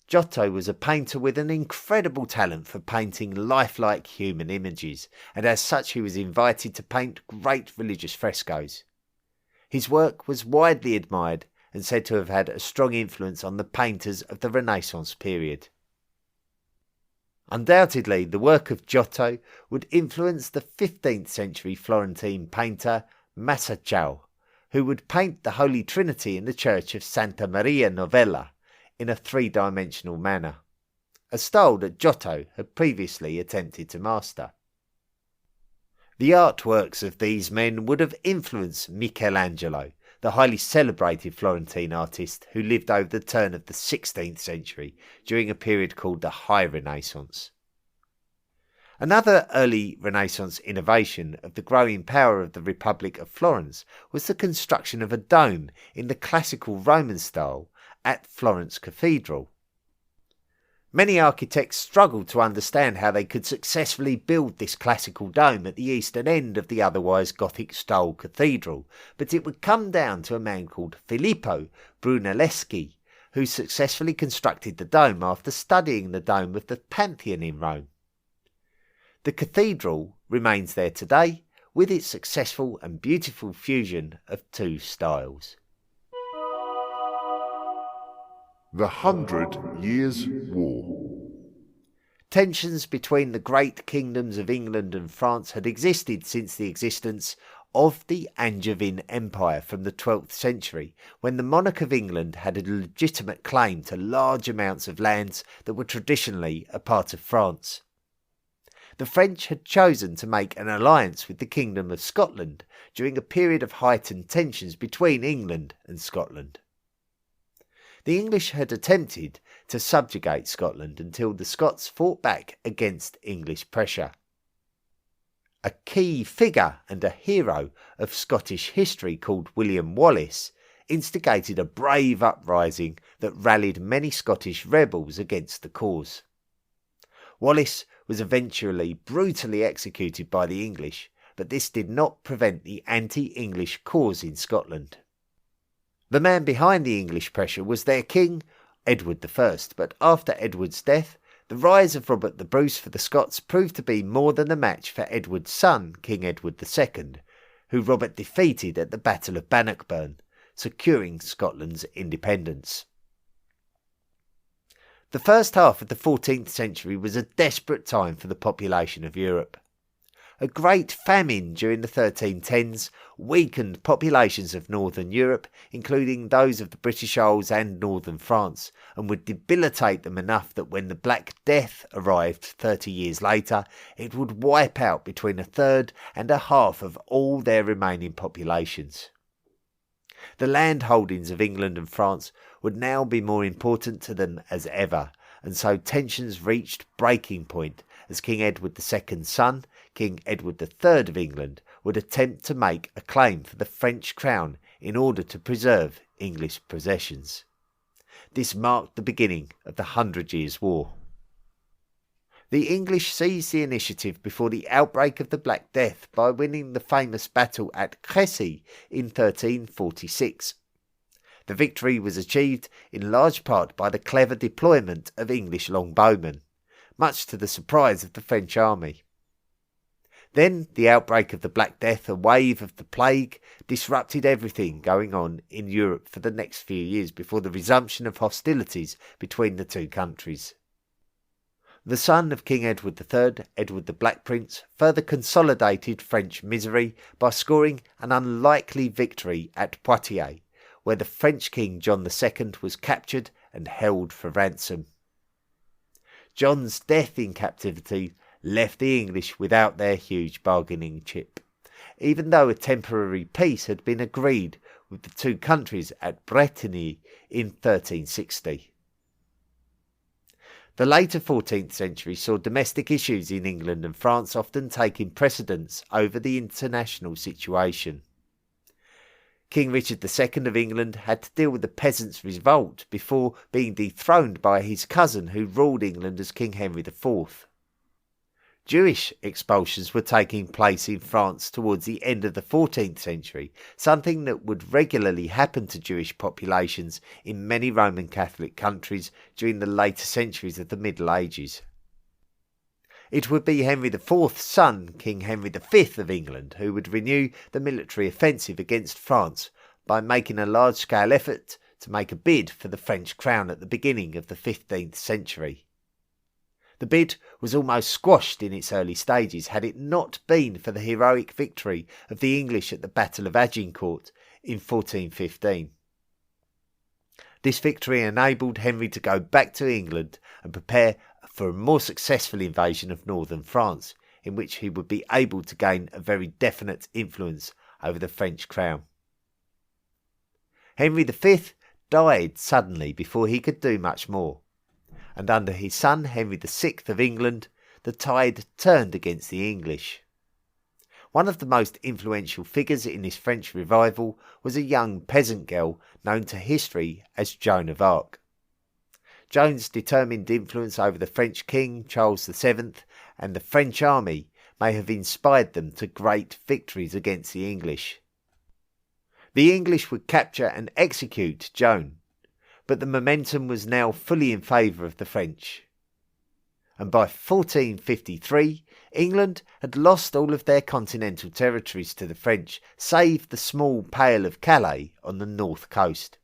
Giotto was a painter with an incredible talent for painting lifelike human images, and as such he was invited to paint great religious frescoes. His work was widely admired and said to have had a strong influence on the painters of the Renaissance period. Undoubtedly, the work of Giotto would influence the 15th century Florentine painter Masaccio, who would paint the Holy Trinity in the church of Santa Maria Novella in a three-dimensional manner, a style that Giotto had previously attempted to master. The artworks of these men would have influenced Michelangelo, the highly celebrated Florentine artist who lived over the turn of the 16th century during a period called the High Renaissance. Another early Renaissance innovation of the growing power of the Republic of Florence was the construction of a dome in the classical Roman style at Florence Cathedral. Many architects struggled to understand how they could successfully build this classical dome at the eastern end of the otherwise Gothic-style cathedral, but it would come down to a man called Filippo Brunelleschi, who successfully constructed the dome after studying the dome of the Pantheon in Rome. The cathedral remains there today, with its successful and beautiful fusion of two styles. The 100 Years' War. Tensions between the great kingdoms of England and France had existed since the existence of the Angevin Empire from the 12th century, when the monarch of England had a legitimate claim to large amounts of lands that were traditionally a part of France. The French had chosen to make an alliance with the Kingdom of Scotland during a period of heightened tensions between England and Scotland. The English had attempted to subjugate Scotland until the Scots fought back against English pressure. A key figure and a hero of Scottish history called William Wallace instigated a brave uprising that rallied many Scottish rebels against the cause. Wallace was eventually brutally executed by the English, but this did not prevent the anti-English cause in Scotland. The man behind the English pressure was their king, Edward I, but after Edward's death, the rise of Robert the Bruce for the Scots proved to be more than a match for Edward's son, King Edward II, who Robert defeated at the Battle of Bannockburn, securing Scotland's independence. The first half of the 14th century was a desperate time for the population of Europe. A great famine during the 1310s weakened populations of northern Europe, including those of the British Isles and northern France, and would debilitate them enough that when the Black Death arrived 30 years later, it would wipe out between a third and a half of all their remaining populations. The land holdings of England and France would now be more important to them as ever, and so tensions reached breaking point as King Edward II's son, King Edward III of England, would attempt to make a claim for the French crown in order to preserve English possessions. This marked the beginning of the 100 Years' War. The English seized the initiative before the outbreak of the Black Death by winning the famous battle at Crécy in 1346. The victory was achieved in large part by the clever deployment of English longbowmen, much to the surprise of the French army. Then the outbreak of the Black Death, a wave of the plague, disrupted everything going on in Europe for the next few years before the resumption of hostilities between the two countries. The son of King Edward III, Edward the Black Prince, further consolidated French misery by scoring an unlikely victory at Poitiers, where the French King John II was captured and held for ransom. John's death in captivity left the English without their huge bargaining chip, even though a temporary peace had been agreed with the two countries at Bretigny in 1360. The later 14th century saw domestic issues in England and France often taking precedence over the international situation. King Richard II of England had to deal with the peasants' revolt before being dethroned by his cousin who ruled England as King Henry IV. Jewish expulsions were taking place in France towards the end of the 14th century, something that would regularly happen to Jewish populations in many Roman Catholic countries during the later centuries of the Middle Ages. It would be Henry IV's son, King Henry V of England, who would renew the military offensive against France by making a large-scale effort to make a bid for the French crown at the beginning of the 15th century. The bid was almost squashed in its early stages had it not been for the heroic victory of the English at the Battle of Agincourt in 1415. This victory enabled Henry to go back to England and prepare for a more successful invasion of northern France, in which he would be able to gain a very definite influence over the French crown. Henry V died suddenly before he could do much more, and under his son Henry VI of England, the tide turned against the English. One of the most influential figures in this French revival was a young peasant girl known to history as Joan of Arc. Joan's determined influence over the French king, Charles VII, and the French army may have inspired them to great victories against the English. The English would capture and execute Joan, but the momentum was now fully in favour of the French. And by 1453, England had lost all of their continental territories to the French, save the small Pale of Calais on the north coast.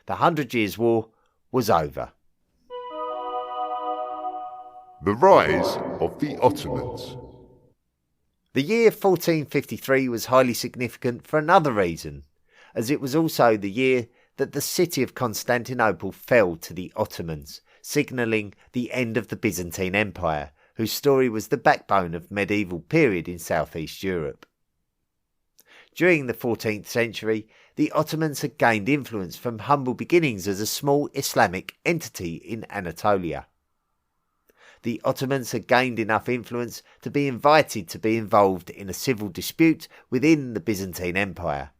The 100 Years' War was over. The rise of the Ottomans. The year 1453 was highly significant for another reason, as it was also the year that the city of Constantinople fell to the Ottomans, signalling the end of the Byzantine Empire, whose story was the backbone of medieval period in southeast Europe. During the 14th century, the Ottomans had gained influence from humble beginnings as a small Islamic entity in Anatolia. The Ottomans had gained enough influence to be invited to be involved in a civil dispute within the Byzantine Empire,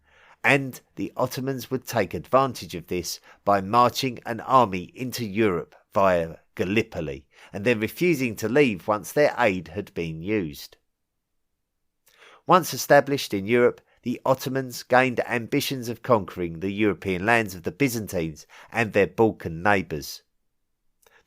and the Ottomans would take advantage of this by marching an army into Europe via Gallipoli, and then refusing to leave once their aid had been used. Once established in Europe, the Ottomans gained ambitions of conquering the European lands of the Byzantines and their Balkan neighbours.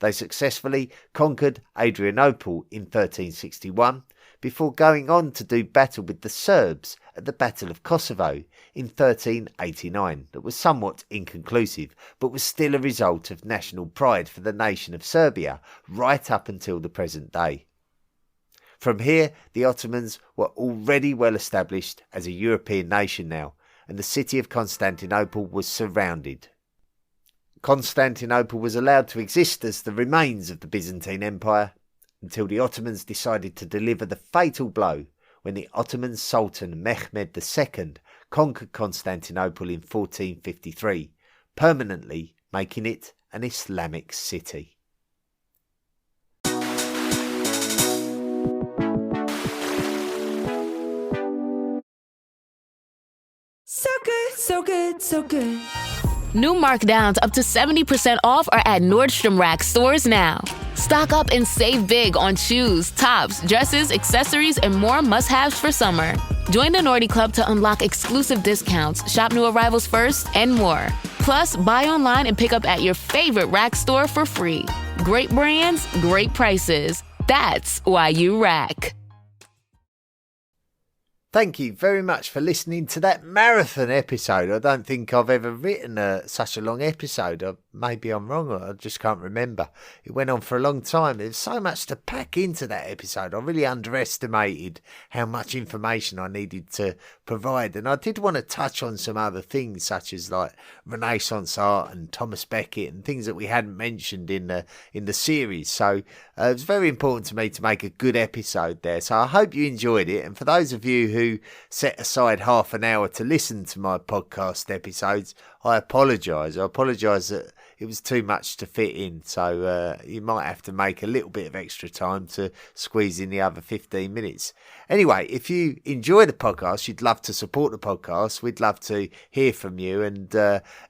They successfully conquered Adrianople in 1361, before going on to do battle with the Serbs at the Battle of Kosovo in 1389, that was somewhat inconclusive, but was still a result of national pride for the nation of Serbia right up until the present day. From here, the Ottomans were already well established as a European nation now, and the city of Constantinople was surrounded. Constantinople was allowed to exist as the remains of the Byzantine Empire until the Ottomans decided to deliver the fatal blow when the Ottoman Sultan Mehmed II conquered Constantinople in 1453, permanently making it an Islamic city. So good, so good, so good. New markdowns up to 70% off are at Nordstrom Rack stores now. Stock up and save big on shoes, tops, dresses, accessories, and more must-haves for summer. Join the Nordy Club to unlock exclusive discounts, shop new arrivals first, and more. Plus, buy online and pick up at your favorite Rack store for free. Great brands, great prices. That's why you rack. Thank you very much for listening to that marathon episode. I don't think I've ever written such a long episode. maybe I'm wrong, or I just can't remember. It went on for a long time. There's so much to pack into that episode. I really underestimated how much information I needed to provide. And I did want to touch on some other things, such as like Renaissance art and Thomas Becket and things that we hadn't mentioned in the series. So it was very important to me to make a good episode there. So I hope you enjoyed it. And for those of you who set aside half an hour to listen to my podcast episodes, I apologise. I apologise that it was too much to fit in. So you might have to make a little bit of extra time to squeeze in the other 15 minutes. Anyway, if you enjoy the podcast, you'd love to support the podcast, we'd love to hear from you. And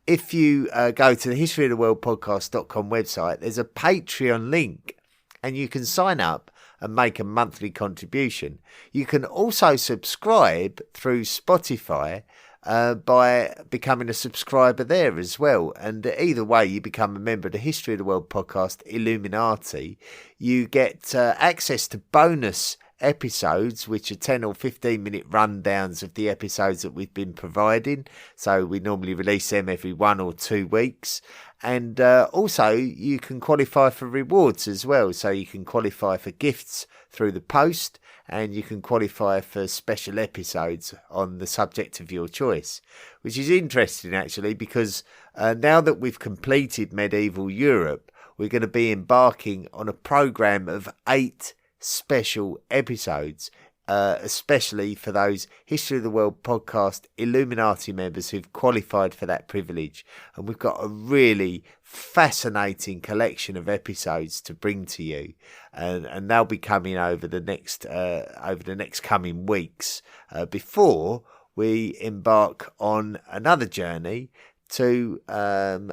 if you go to the historyoftheworldpodcast.com website, there's a Patreon link and you can sign up and make a monthly contribution. You can also subscribe through Spotify by becoming a subscriber there as well. And either way, you become a member of the History of the World podcast Illuminati. You get access to bonus episodes, which are 10 or 15 minute rundowns of the episodes that we've been providing. So we normally release them every 1 or 2 weeks. And also you can qualify for rewards as well. So you can qualify for gifts through the post, and you can qualify for special episodes on the subject of your choice, which is interesting actually, because now that we've completed medieval Europe, we're going to be embarking on a programme of 8 special episodes, especially for those History of the World podcast Illuminati members who've qualified for that privilege. And we've got a really fascinating collection of episodes to bring to you, and they'll be coming over the next coming weeks before we embark on another journey to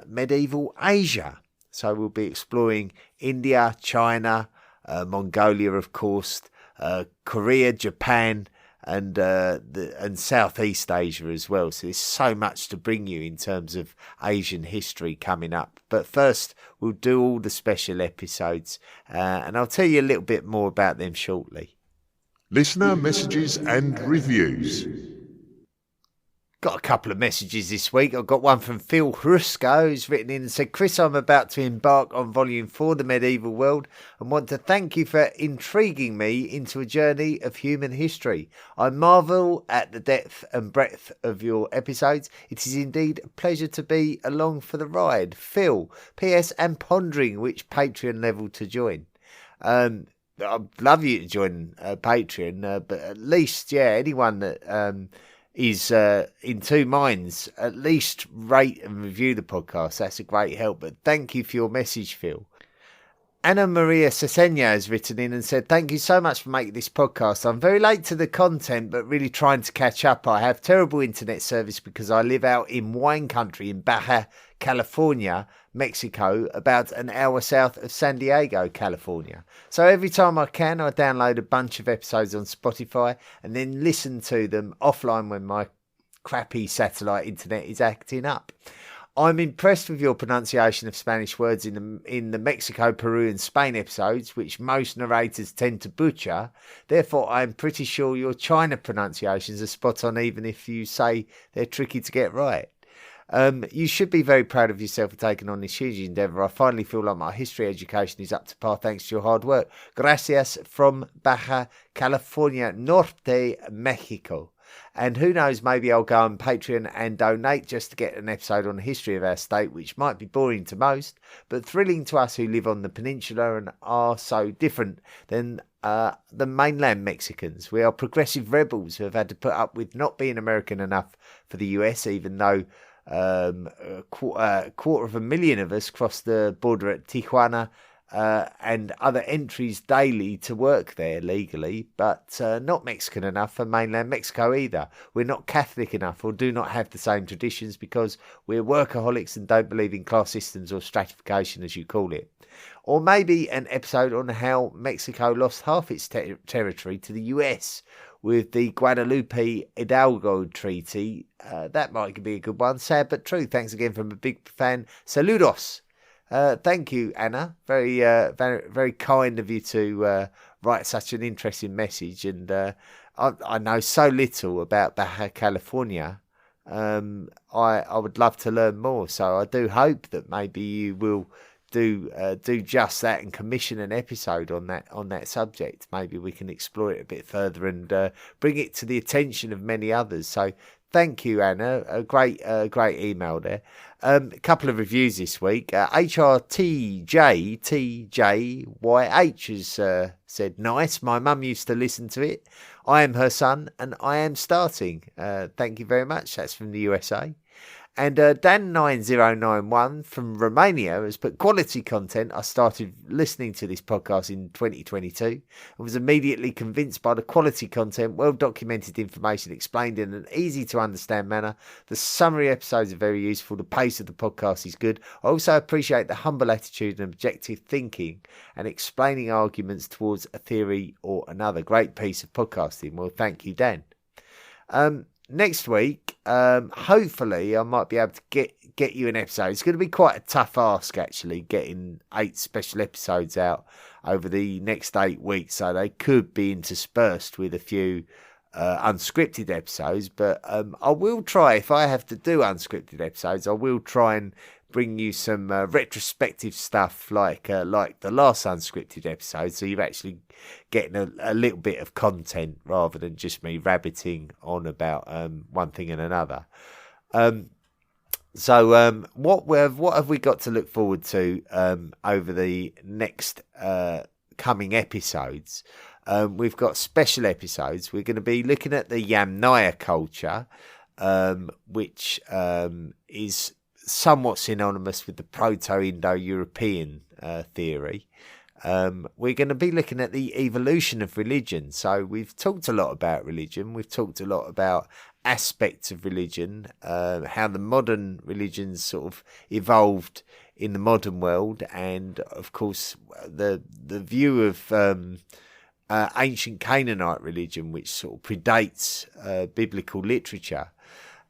medieval Asia. So we'll be exploring India, China, Mongolia, of course, Korea, Japan, and Southeast Asia as well. So there's so much to bring you in terms of Asian history coming up. But first, we'll do all the special episodes, and I'll tell you a little bit more about them shortly. Listener messages and reviews. Got a couple of messages this week. I've got one from Phil Hrusko, who's written in and said, Chris, I'm about to embark on Volume 4, The Medieval World, and want to thank you for intriguing me into a journey of human history. I marvel at the depth and breadth of your episodes. It is indeed a pleasure to be along for the ride. Phil, P.S. I'm pondering which Patreon level to join. I'd love you to join Patreon, but at least, anyone that is in two minds, at least rate and review the podcast. That's a great help. But thank you for your message, Phil. Anna Maria Cesena has written in and said, thank you so much for making this podcast. I'm very late to the content, but really trying to catch up. I have terrible internet service because I live out in wine country in Baja California, Mexico, about an hour south of San Diego, California. So every time I can, I download a bunch of episodes on Spotify and then listen to them offline when my crappy satellite internet is acting up. I'm impressed with your pronunciation of Spanish words in the Mexico, Peru and Spain episodes, which most narrators tend to butcher. Therefore, I'm pretty sure your China pronunciations are spot on, even if you say they're tricky to get right. You should be very proud of yourself for taking on this huge endeavour. I finally feel like my history education is up to par thanks to your hard work. Gracias from Baja California Norte, Mexico. And who knows, maybe I'll go on Patreon and donate just to get an episode on the history of our state, which might be boring to most, but thrilling to us who live on the peninsula and are so different than the mainland Mexicans. We are progressive rebels who have had to put up with not being American enough for the US, even though a quarter of a million of us cross the border at Tijuana and other entries daily to work there legally, but not Mexican enough for mainland Mexico either. We're not Catholic enough or do not have the same traditions because we're workaholics and don't believe in class systems or stratification, as you call it. Or maybe an episode on how Mexico lost half its territory to the US with the Guadalupe Hidalgo Treaty. That might be a good one. Sad but true. Thanks again from a big fan. Saludos. Thank you, Anna. Very, very kind of you to write such an interesting message. And I know so little about Baja California I would love to learn more. So I do hope that maybe you will do just that and commission an episode on that subject. Maybe we can explore it a bit further and bring it to the attention of many others. So thank you, Anna. A great email there. A couple of reviews this week. HRTJTJYH has said, nice. My mum used to listen to it. I am her son and I am starting. Thank you very much. That's from the USA. And Dan9091 from Romania has put quality content. I started listening to this podcast in 2022 and was immediately convinced by the quality content, well-documented information explained in an easy-to-understand manner. The summary episodes are very useful. The pace of the podcast is good. I also appreciate the humble attitude and objective thinking and explaining arguments towards a theory or another. Great piece of podcasting. Well, thank you, Dan. Next week, hopefully I might be able to get you an episode. It's going to be quite a tough ask, actually, getting 8 special episodes out over the next 8 weeks. So they could be interspersed with a few unscripted episodes. But I will try, if I have to do unscripted episodes, I will try and bring you some retrospective stuff like the last unscripted episode, so you're actually getting a little bit of content rather than just me rabbiting on about one thing and another. So what have we got to look forward to over the next coming episodes? We've got special episodes. We're going to be looking at the Yamnaya culture, which is somewhat synonymous with the Proto-Indo-European theory. We're going to be looking at the evolution of religion. So we've talked a lot about religion. We've talked a lot about aspects of religion, how the modern religions sort of evolved in the modern world, and of course the view of ancient Canaanite religion, which sort of predates biblical literature.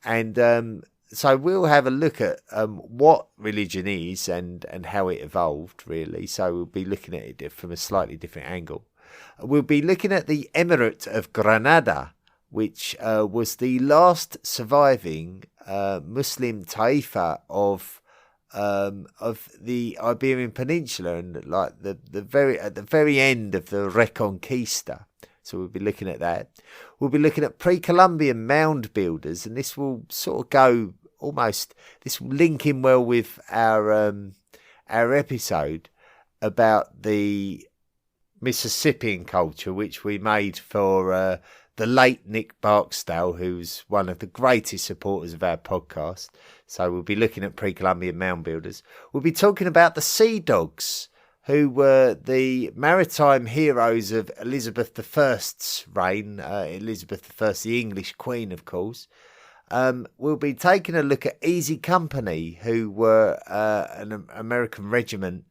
And so we'll have a look at what religion is and how it evolved, really. So we'll be looking at it from a slightly different angle. We'll be looking at the Emirate of Granada, which was the last surviving Muslim taifa of the Iberian Peninsula, and like at the very end of the Reconquista. So we'll be looking at that. We'll be looking at pre-Columbian mound builders, and this will sort of this will link in well with our episode about the Mississippian culture, which we made for the late Nick Barksdale, who's one of the greatest supporters of our podcast. So we'll be looking at pre-Columbian mound builders. We'll be talking about the Sea Dogs, who were the maritime heroes of Elizabeth I's reign. Elizabeth I, the English Queen, of course. We'll be taking a look at Easy Company, who were an American regiment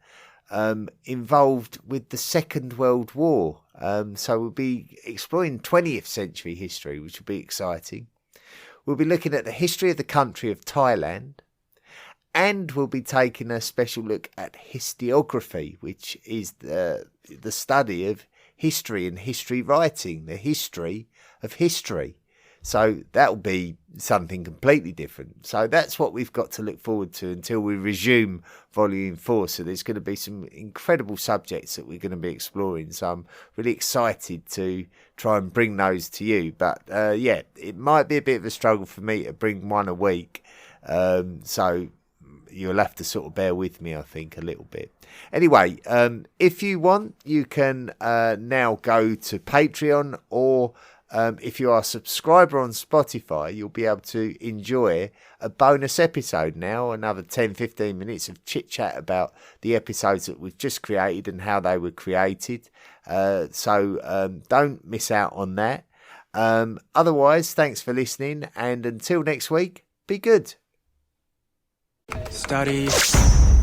involved with the Second World War. So we'll be exploring 20th century history, which will be exciting. We'll be looking at the history of the country of Thailand. And we'll be taking a special look at historiography, which is the study of history and history writing, the history of history. So that'll be something completely different. So that's what we've got to look forward to until we resume Volume 4. So there's going to be some incredible subjects that we're going to be exploring. So I'm really excited to try and bring those to you. But yeah, it might be a bit of a struggle for me to bring one a week. So you'll have to sort of bear with me, I think, a little bit. Anyway, if you want, you can now go to Patreon, or if you are a subscriber on Spotify, you'll be able to enjoy a bonus episode now, another 10-15 minutes of chit-chat about the episodes that we've just created and how they were created. So don't miss out on that. Otherwise, thanks for listening, and until next week, be good. Study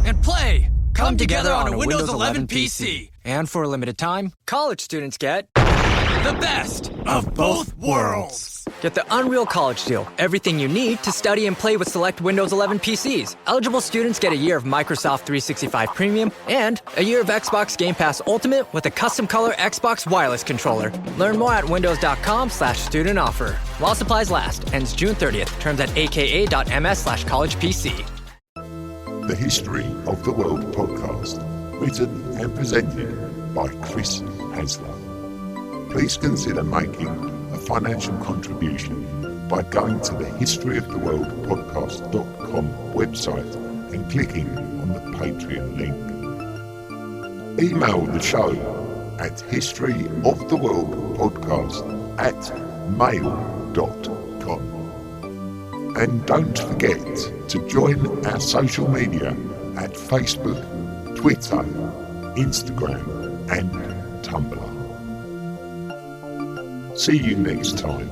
and play come together on a Windows 11 PC. And for a limited time, college students get the best of both worlds. Get the Unreal College Deal. Everything you need to study and play with select Windows 11 PCs. Eligible students get a year of Microsoft 365 Premium and a year of Xbox Game Pass Ultimate with a custom color Xbox wireless controller. Learn more at windows.com/student offer. While supplies last. Ends June 30th. Terms at aka.ms/collegepc. The History of the World podcast, written and presented by Chris Hasler. Please consider making a financial contribution by going to the historyoftheworldpodcast.com website and clicking on the Patreon link. Email the show at historyoftheworldpodcast@mail.com. And don't forget to join our social media at Facebook, Twitter, Instagram and Tumblr. See you next time.